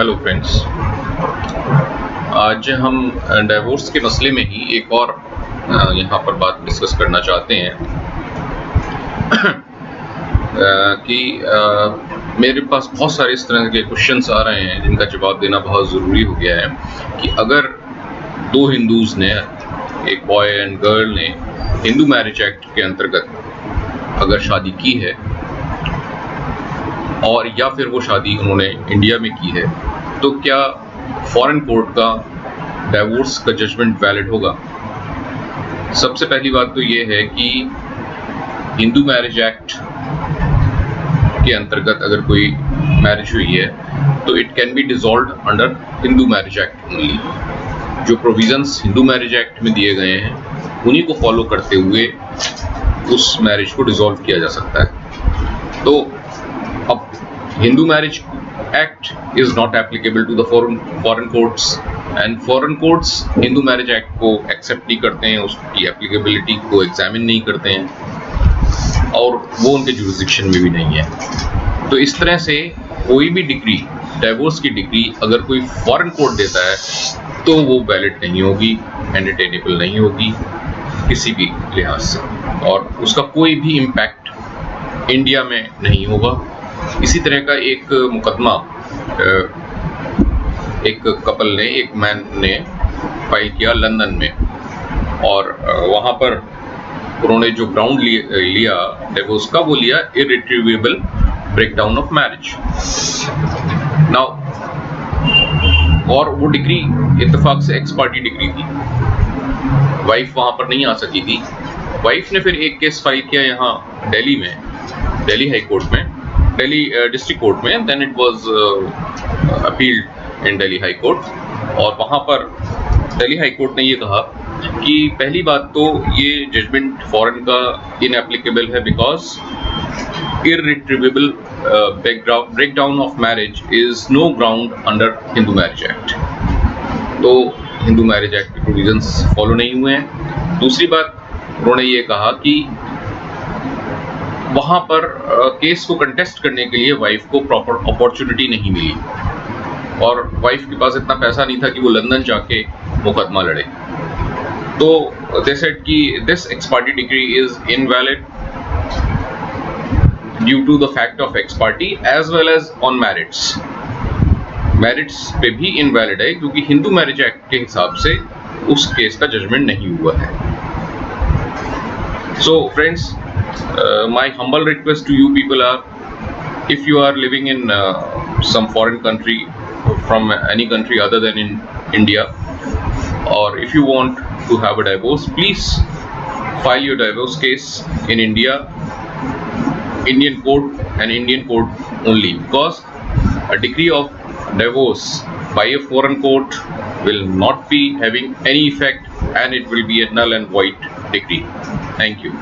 Hello friends, आज हम divorce के मसले में ही एक और यहाँ पर बात डिस्कस करना चाहते हैं कि मेरे पास बहुत सारे इस तरह के क्वेश्चंस आ रहे हैं जिनका जवाब देना बहुत ज़रूरी हो गया है कि अगर दो हिंदूज़ ने, एक बॉय एंड गर्ल ने हिंदू मैरिज एक्ट के अंतर्गत अगर शादी की है और या फिर वो शादी उन्होंने इंडिया में की है, तो क्या फॉरेन कोर्ट का डाइवोर्स का जजमेंट वैलिड होगा? सबसे पहली बात तो ये है कि हिंदू मैरिज एक्ट के अंतर्गत अगर कोई मैरिज हुई है तो it can be dissolved under Hindu marriage act only. जो प्रोविजंस हिंदू मैरिज एक्ट में दिए गए हैं उन्हीं को फॉलो करते हुए उस मैरिज को डिसॉल्व किया जा सकता है। तो अब Hindu marriage act is not applicable to the foreign courts and foreign courts Hindu marriage act को एक्सेप्ट नहीं करते हैं, उसकी एप्लीकेबिलिटी को एग्जामिन नहीं करते हैं और वो उनके जुरिसडिक्शन में भी नहीं है। तो इस तरह से कोई भी डिग्री, डाइवोर्स की डिग्री अगर कोई फॉरेन कोर्ट देता है तो वो वैलिड नहीं होगी, एंटरटेनेबल नहीं होगी किसी भी लिहाज से, और उसका कोई भी इम्पैक्ट इंडिया में नहीं होगा। इसी तरह का एक मुकदमा एक कपल ने, एक मैन ने फाइल किया लंदन में, और वहाँ पर उन्होंने जो ग्राउंड लिया डिवोर्स का, वो लिया इर्रिट्रीवेबल ब्रेकडाउन ऑफ मैरिज। नाउ, और वो डिग्री इत्तेफाक से एक्स पार्टी डिग्री थी, वाइफ वहाँ पर नहीं आ सकी थी। वाइफ ने फिर एक केस फाइल किया यहाँ दिल्ली में, दिल्ली हाई कोर्ट में, दिल्ली डिस्ट्रिक्ट कोर्ट में, then it was appealed in Delhi high court. और वहाँ पर दिल्ली हाई कोर्ट ने ये कहा कि पहली बात तो ये जजमेंट फॉरेन का इनएप्लीकेबल है because irretrievable breakdown of marriage is no ground under Hindu marriage Act. तो हिंदू मैरिज एक्ट के प्रोविजंस फॉलो नहीं हुए हैं। दूसरी बात, उन्होंने ये कहा कि वहाँ पर केस को कंटेस्ट करने के लिए वाइफ को प्रॉपर अपॉर्चुनिटी नहीं मिली, और वाइफ के पास इतना पैसा नहीं था कि वो लंदन जाके मुकदमा लड़े। तो दे सेड कि this ex parte degree is invalid due to the fact of ex parte as well as on merits. Merits पे भी इनवैलिड है क्योंकि हिंदू मैरिज एक्ट के हिसाब से उस केस का जजमेंट नहीं हुआ है। So friends, my humble request to you people are, if you are living in some foreign country, from any country other than in India, or if you want to have a divorce, please file your divorce case in India, Indian court and Indian court only, because a decree of divorce by a foreign court will not be having any effect and it will be a null and void decree. Thank you.